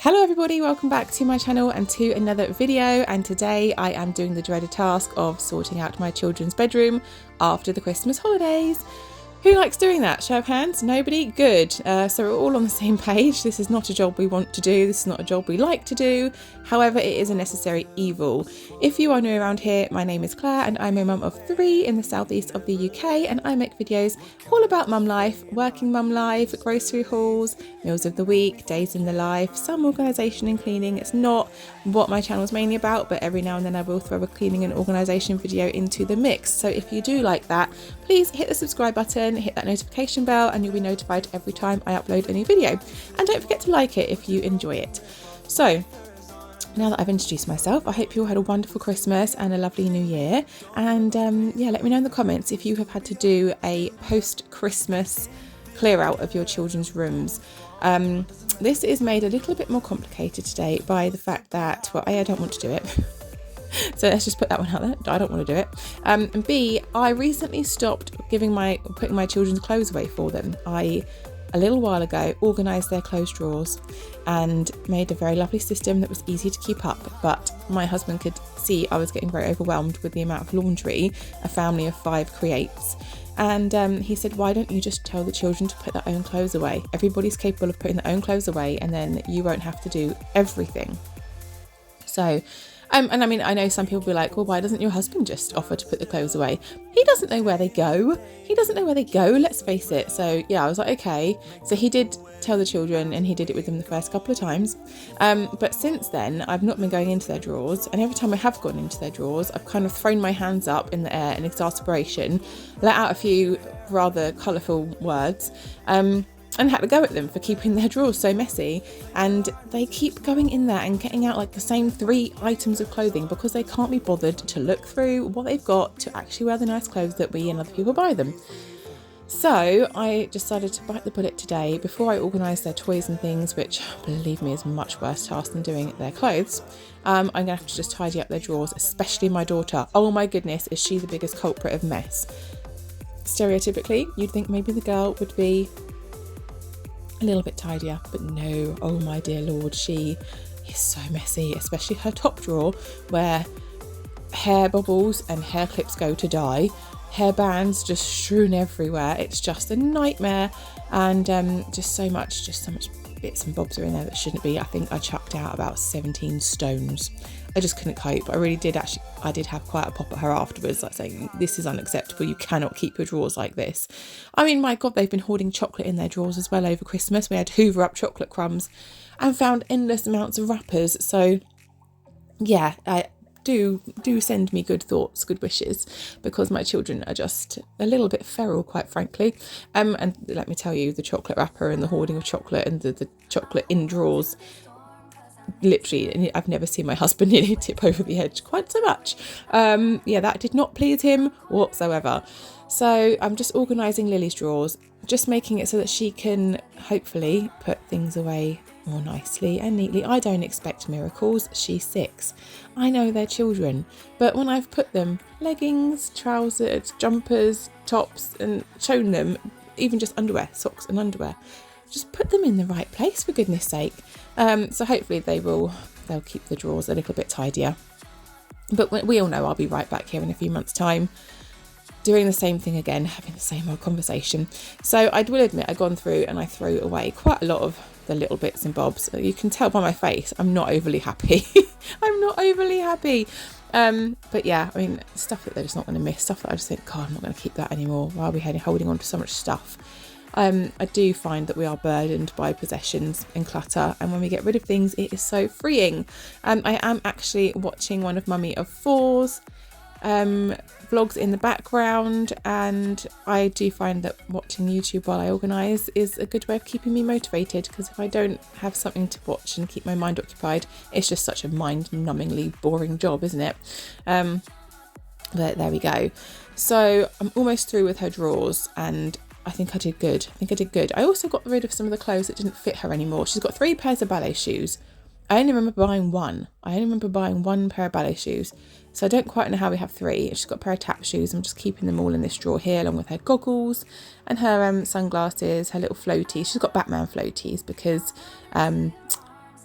Hello everybody, welcome back to my channel and to another video, and today I am doing the dreaded task of sorting out my children's bedroom after the Christmas holidays. Who likes doing that? Show of hands. Nobody? Good. So we're all on the same page. This is not a job we want to do. This is not a job we like to do. However, it is a necessary evil. If you are new around here, my name is Claire and I'm a mum of 3 in the southeast of the UK, and I make videos all about mum life, working mum life, grocery hauls, meals of the week, days in the life, some organisation and cleaning. It's not what my channel is mainly about, but every now and then I will throw a cleaning and organisation video into the mix. So if you do like that, please hit the subscribe button, hit that notification bell, and you'll be notified every time I upload a new video. And don't forget to like it if you enjoy it. So now that I've introduced myself, I hope you all had a wonderful Christmas and a lovely new year. And yeah, let me know in the comments if you have had to do a post-Christmas clear out of your children's rooms. This is made a little bit more complicated today by the fact that, well, A, I don't want to do it. So let's just put that one out there. I don't want to do it. And B, I recently stopped putting my children's clothes away for them. A little while ago, organised their clothes drawers and made a very lovely system that was easy to keep up. But my husband could see I was getting very overwhelmed with the amount of laundry a family of 5 creates. And he said, why don't you just tell the children to put their own clothes away? Everybody's capable of putting their own clothes away, and then you won't have to do everything. So and I mean, I know some people will be like, well, why doesn't your husband just offer to put the clothes away? He doesn't know where they go. Let's face it. So yeah, I was like, okay. So he did tell the children, and he did it with them the first couple of times. But since then, I've not been going into their drawers. And every time I have gone into their drawers, I've kind of thrown my hands up in the air in exasperation, let out a few rather colourful words, and had to go at them for keeping their drawers so messy. And they keep going in there and getting out like the same 3 items of clothing because they can't be bothered to look through what they've got to actually wear the nice clothes that we and other people buy them. So I decided to bite the bullet today before I organise their toys and things, which, believe me, is a much worse task than doing their clothes. I'm going to have to just tidy up their drawers, especially my daughter. Oh my goodness, is she the biggest culprit of mess. Stereotypically, you'd think maybe the girl would be a little bit tidier, but no, oh my dear lord, she is so messy, especially her top drawer where hair bubbles and hair clips go to die, hair bands just strewn everywhere. It's just a nightmare, and just so much bits and bobs are in there that shouldn't be. I think I chucked out about 17 stones. I just couldn't cope. I did have quite a pop at her afterwards, like saying, this is unacceptable, you cannot keep your drawers like this. I mean, my God, they've been hoarding chocolate in their drawers as well over Christmas. We had to hoover up chocolate crumbs and found endless amounts of wrappers. So yeah, do send me good thoughts, good wishes, because my children are just a little bit feral, quite frankly. And let me tell you, the chocolate wrapper and the hoarding of chocolate and the chocolate in drawers, literally, I've never seen my husband nearly tip over the edge quite so much. Yeah, that did not please him whatsoever. So I'm just organising Lily's drawers, just making it so that she can hopefully put things away more nicely and neatly. I don't expect miracles. She's 6. I know they're children, but when I've put them leggings, trousers, jumpers, tops, and shown them even just underwear, socks and underwear, just put them in the right place, for goodness sake. So hopefully they'll keep the drawers a little bit tidier. But we all know I'll be right back here in a few months' time, doing the same thing again, having the same old conversation. So I will admit, I've gone through and I threw away quite a lot of the little bits and bobs. You can tell by my face, I'm not overly happy. I'm not overly happy. But yeah, I mean, stuff that they're just not going to miss, stuff that I just think, God, I'm not going to keep that anymore. Why are we holding on to so much stuff? I do find that we are burdened by possessions and clutter, and when we get rid of things, it is so freeing. I am actually watching one of Mummy of Four's vlogs in the background, and I do find that watching YouTube while I organise is a good way of keeping me motivated, because if I don't have something to watch and keep my mind occupied, it's just such a mind-numbingly boring job, isn't it? But there we go. So I'm almost through with her drawers, and I think I did good. I also got rid of some of the clothes that didn't fit her anymore. She's got 3 pairs of ballet shoes. I only remember buying one. One pair of ballet shoes. So I don't quite know how we have 3. She's got a pair of tap shoes. I'm just keeping them all in this drawer here, along with her goggles and her sunglasses, her little floaties. She's got Batman floaties because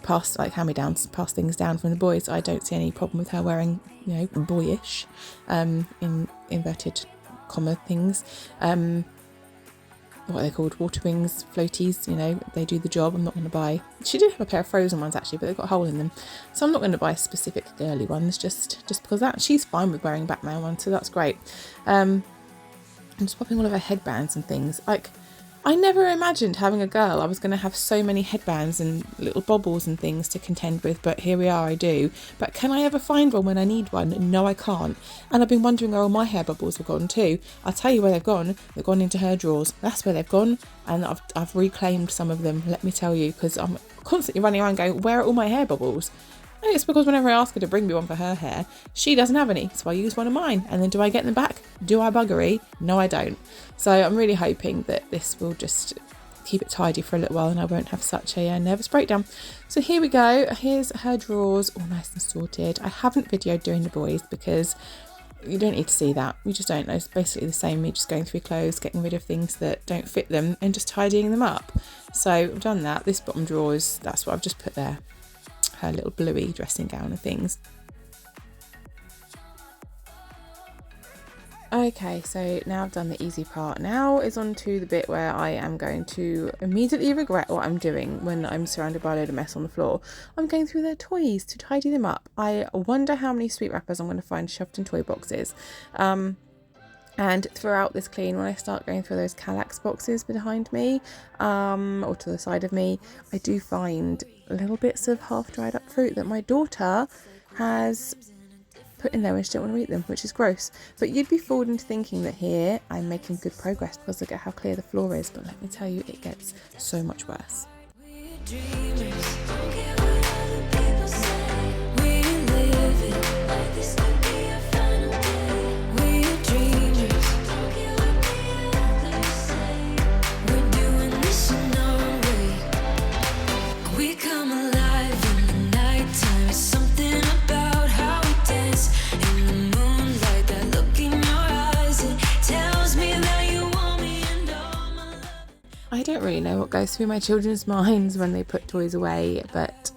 pass things down from the boys. I don't see any problem with her wearing, boyish, in inverted comma things. What are they called? Water wings, floaties, they do the job. I'm not going to buy. She did have a pair of frozen ones actually, but they've got a hole in them. So I'm not going to buy specific girly ones just because that she's fine with wearing Batman ones, so that's great. I'm just popping all of her headbands and things. Like, I never imagined having a girl I was going to have so many headbands and little baubles and things to contend with, but here we are, I do. But can I ever find one when I need one? No, I can't. And I've been wondering where all my hair bubbles have gone too. I'll tell you where they've gone. They've gone into her drawers. That's where they've gone. And I've reclaimed some of them, let me tell you, because I'm constantly running around going, where are all my hair bubbles? And it's because whenever I ask her to bring me one for her hair, she doesn't have any, so I use one of mine. And then do I get them back? Do I buggery? No, I don't. So I'm really hoping that this will just keep it tidy for a little while and I won't have such a nervous breakdown. So here we go. Here's her drawers, all nice and sorted. I haven't videoed doing the boys because you don't need to see that. You just don't know. It's basically the same, me just going through clothes, getting rid of things that don't fit them and just tidying them up. So I've done that. This bottom drawers, that's what I've just put there. Her little bluey dressing gown and things. Okay, so now I've done the easy part. Now is on to the bit where I am going to immediately regret what I'm doing when I'm surrounded by a load of mess on the floor. I'm going through their toys to tidy them up. I wonder how many sweet wrappers I'm going to find shoved in toy boxes. And throughout this clean, when I start going through those Kallax boxes behind me, or to the side of me, I do find little bits of half dried up fruit that my daughter has put in there when she didn't want to eat them, which is gross. But you'd be fooled into thinking that here I'm making good progress because look at how clear the floor is. But let me tell you, it gets so much worse. I don't really know what goes through my children's minds when they put toys away, but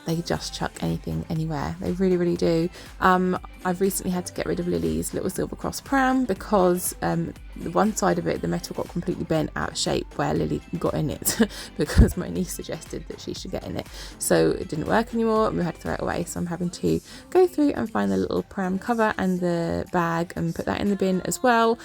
they just chuck anything anywhere. They really, really do. I've recently had to get rid of Lily's little Silver Cross pram because the one side of it, the metal got completely bent out of shape where Lily got in it because my niece suggested that she should get in it. So it didn't work anymore and we had to throw it away. So I'm having to go through and find the little pram cover and the bag and put that in the bin as well.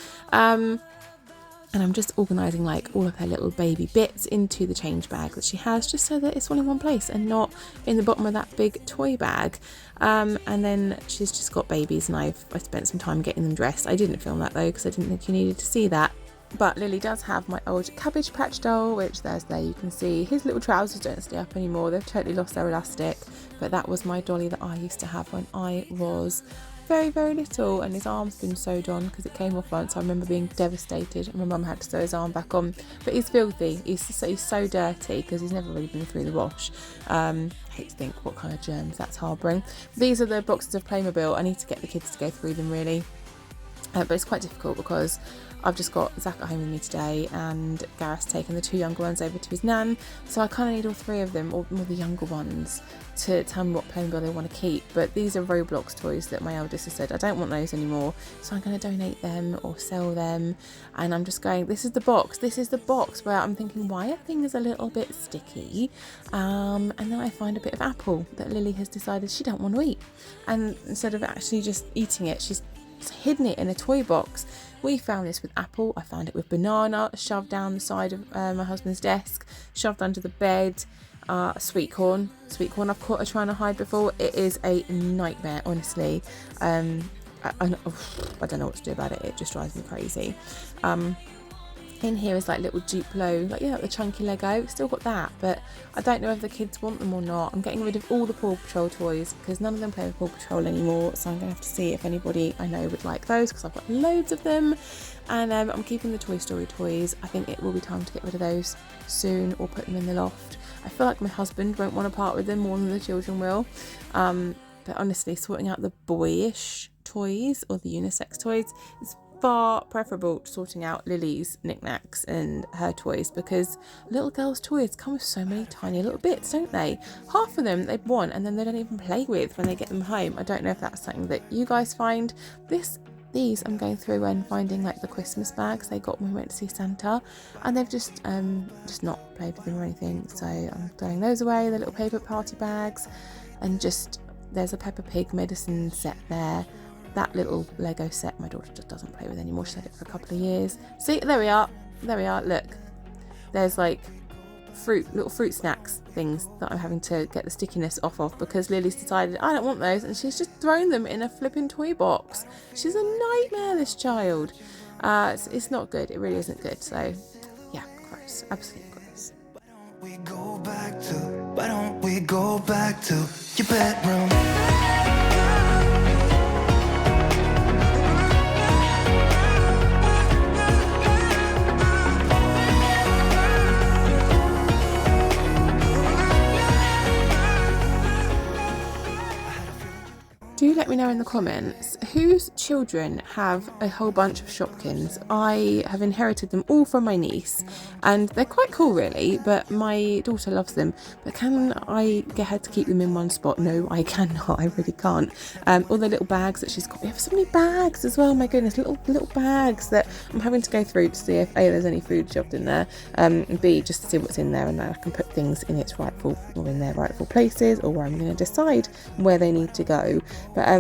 And I'm just organising like all of her little baby bits into the change bag that she has, just so that it's all in one place and not in the bottom of that big toy bag. And then she's just got babies and I spent some time getting them dressed. I didn't film that though because I didn't think you needed to see that. But Lily does have my old Cabbage Patch doll, which there you can see. His little trousers don't stay up anymore. They've totally lost their elastic. But that was my dolly that I used to have when I was very, very little, and his arm's been sewed on because it came off once. I remember being devastated and my mum had to sew his arm back on. But he's filthy. He's so dirty because he's never really been through the wash. I hate to think what kind of germs that's harbouring. These are the boxes of Playmobil. I need to get the kids to go through them really. But it's quite difficult because I've just got Zach at home with me today and Gareth's taken the two younger ones over to his nan, so I kind of need all three of them, or the younger ones, to tell me what Playmobil they want to keep. But these are Roblox toys that my eldest has said I don't want those anymore, so I'm going to donate them or sell them. And I'm just going, this is the box where I'm thinking, why are things a little bit sticky? And then I find a bit of apple that Lily has decided she don't want to eat, and instead of actually just eating it, she's hidden it in a toy box. We found this with apple. I found it with banana, shoved down the side of my husband's desk, shoved under the bed. Sweet corn I've caught her trying to hide before. It is a nightmare, honestly. I don't know what to do about it. It just drives me crazy. In here is like little Duplo, like the chunky Lego. Still got that, but I don't know if the kids want them or not. I'm getting rid of all the Paw Patrol toys because none of them play with Paw Patrol anymore, so I'm going to have to see if anybody I know would like those because I've got loads of them. And I'm keeping the Toy Story toys. I think it will be time to get rid of those soon or put them in the loft. I feel like my husband won't want to part with them more than the children will. But honestly, sorting out the boyish toys or the unisex toys is far preferable to sorting out Lily's knickknacks and her toys, because little girls' toys come with so many tiny little bits, don't they? Half of them they want and then they don't even play with when they get them home. I don't know if that's something that you guys find. These I'm going through and finding like the Christmas bags they got when we went to see Santa, and they've just not played with them or anything, so I'm throwing those away, the little paper party bags. And just there's a Peppa Pig medicine set there. That little Lego set my daughter just doesn't play with anymore. She's had it for a couple of years. See, there we are, look, there's like little fruit snacks things that I'm having to get the stickiness off of, because Lily's decided I don't want those, and she's just thrown them in a flipping toy box. She's a nightmare, this child. It's not good, it really isn't good. So yeah, gross, absolutely gross. Why don't we go back to your bedroom? Do let me know in the comments whose children have a whole bunch of Shopkins. I have inherited them all from my niece, and they're quite cool really, but my daughter loves them. But can I get her to keep them in one spot? No, I cannot, I really can't. All the little bags that she's got, we have so many bags as well, my goodness, little bags that I'm having to go through to see if A, there's any food shoved in there, and B, just to see what's in there, and then I can put things in its rightful, or in their rightful places, or where I'm going to decide where they need to go. But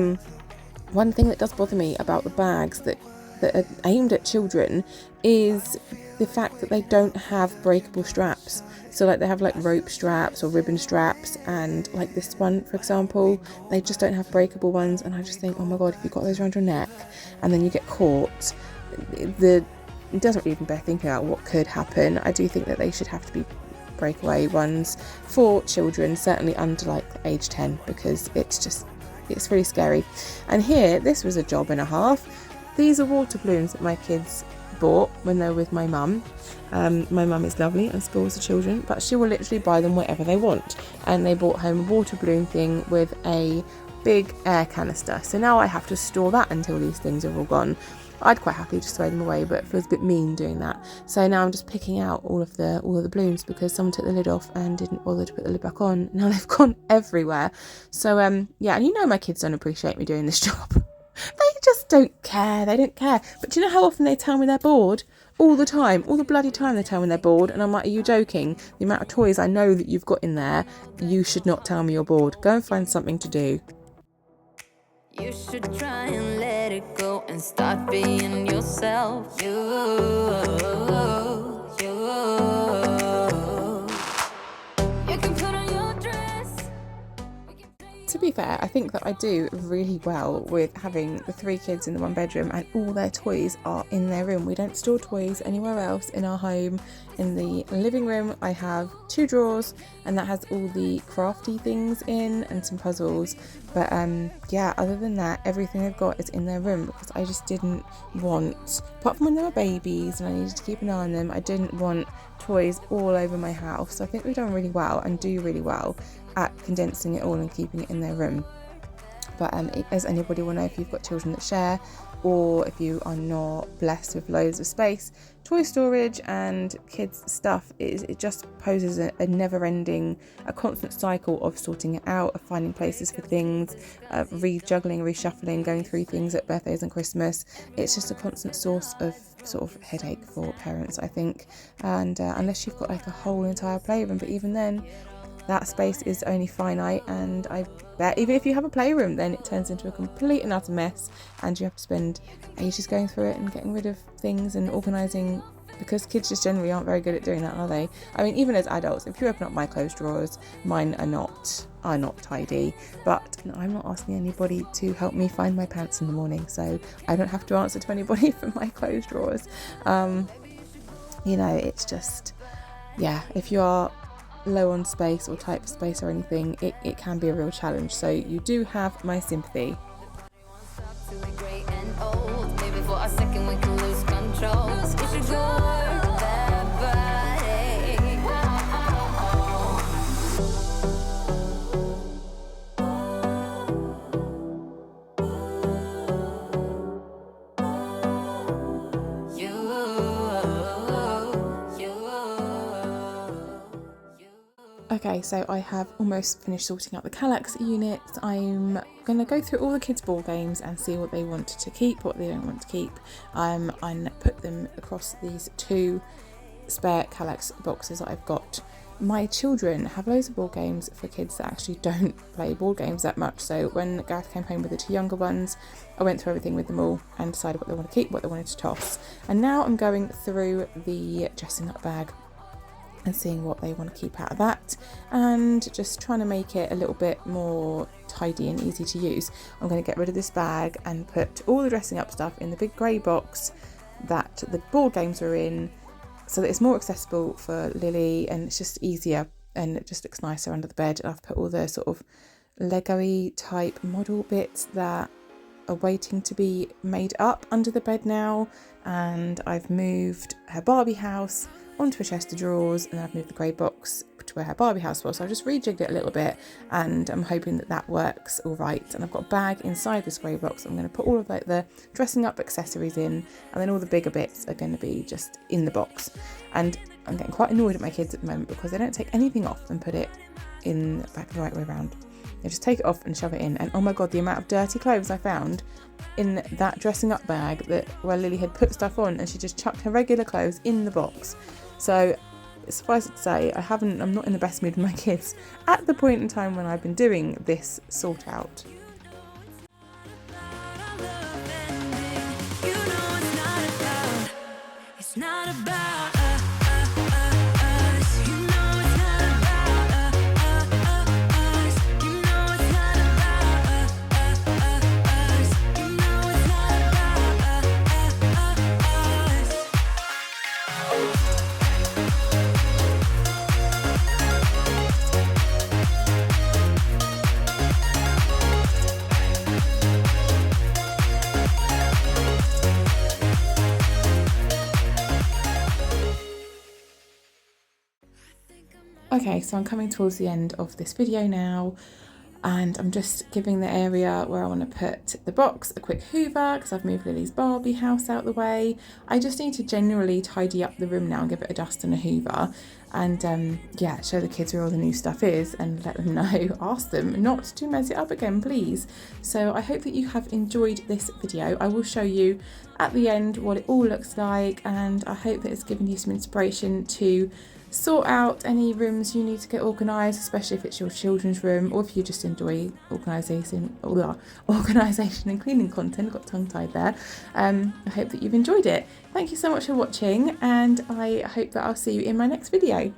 one thing that does bother me about the bags that are aimed at children is the fact that they don't have breakable straps. So like they have like rope straps or ribbon straps, and like this one for example, they just don't have breakable ones, and I just think, oh my god, if you've got those around your neck and then you get caught, it doesn't even bear thinking about what could happen. I do think that they should have to be breakaway ones for children, certainly under like age 10, because it's really scary. And here, this was a job and a half. These are water balloons that my kids bought when they were with my mum. My mum is lovely and spoils the children, but she will literally buy them whatever they want. And they brought home a water balloon thing with a big air canister. So now I have to store that until these things are all gone. I'd quite happily just throw them away, but it feels a bit mean doing that. So now I'm just picking out all of the balloons, because someone took the lid off and didn't bother to put the lid back on. Now they've gone everywhere. So yeah, and you know my kids don't appreciate me doing this job. They just don't care. They don't care. But do you know how often they tell me they're bored? All the time, all the bloody time they tell me they're bored, and I'm like, are you joking? The amount of toys I know that you've got in there, you should not tell me you're bored. Go and find something to do. You should try and let it go and start being yourself. You can put on your dress. To be fair, I think that I do really well with having the 3 kids in the one bedroom and all their toys are in their room. We don't store toys anywhere else in our home. In the living room I have 2 drawers, and that has all the crafty things in and some puzzles. But yeah, other than that, everything I've got is in their room, because I just didn't want, apart from when they were babies and I needed to keep an eye on them, I didn't want toys all over my house. So I think we've done really well and do really well at condensing it all and keeping it in their room. But as anybody will know, if you've got children that share, or if you are not blessed with loads of space, toy storage and kids stuff, it just poses a never-ending, a constant cycle of sorting it out, of finding places for things, rejuggling, reshuffling, going through things at birthdays and Christmas. It's just a constant source of sort of headache for parents, I think. And unless you've got like a whole entire playroom, but even then, that space is only finite, and I bet even if you have a playroom, then it turns into a complete and utter mess, and you have to spend ages going through it and getting rid of things and organising, because kids just generally aren't very good at doing that, are they? I mean, even as adults, if you open up my clothes drawers, mine are not tidy. But I'm not asking anybody to help me find my pants in the morning, so I don't have to answer to anybody for my clothes drawers. You know, it's just, yeah, if you are low on space or tight for space or anything, it can be a real challenge. So you do have my sympathy. Okay, so I have almost finished sorting out the Kallax units. I'm going to go through all the kids' ball games and see what they want to keep, what they don't want to keep, and put them across these 2 spare Kallax boxes that I've got. My children have loads of ball games for kids that actually don't play ball games that much, so when Gareth came home with the 2 younger ones, I went through everything with them all and decided what they want to keep, what they wanted to toss. And now I'm going through the dressing up bag and seeing what they want to keep out of that, and just trying to make it a little bit more tidy and easy to use. I'm going to get rid of this bag and put all the dressing up stuff in the big grey box that the board games are in, so that it's more accessible for Lily and it's just easier and it just looks nicer under the bed. I've put all the sort of Lego-y type model bits that are waiting to be made up under the bed now, and I've moved her Barbie house onto a chest of drawers, and I've moved the grey box to where her Barbie house was. So I just rejigged it a little bit, and I'm hoping that that works all right. And I've got a bag inside this grey box. I'm going to put all of like the dressing up accessories in, and then all the bigger bits are going to be just in the box. And I'm getting quite annoyed at my kids at the moment because they don't take anything off and put it in back the right way around. They just take it off and shove it in. And oh my god, the amount of dirty clothes I found in that dressing up bag where Lily had put stuff on and she just chucked her regular clothes in the box. So suffice it to say, I'm not in the best mood with my kids at the point in time when I've been doing this sort out. It's not about us. You know it's not about us. You know it's not about us. You know it's not about us. Okay, so I'm coming towards the end of this video now, and I'm just giving the area where I want to put the box a quick hoover because I've moved Lily's Barbie house out the way. I just need to generally tidy up the room now and give it a dust and a hoover, and yeah, show the kids where all the new stuff is and let them know, ask them not to mess it up again, please. So I hope that you have enjoyed this video. I will show you at the end what it all looks like, and I hope that it's given you some inspiration to sort out any rooms you need to get organised, especially if it's your children's room or if you just enjoy organisation and cleaning content. Got tongue tied there. I hope that you've enjoyed it. Thank you so much for watching, and I hope that I'll see you in my next video.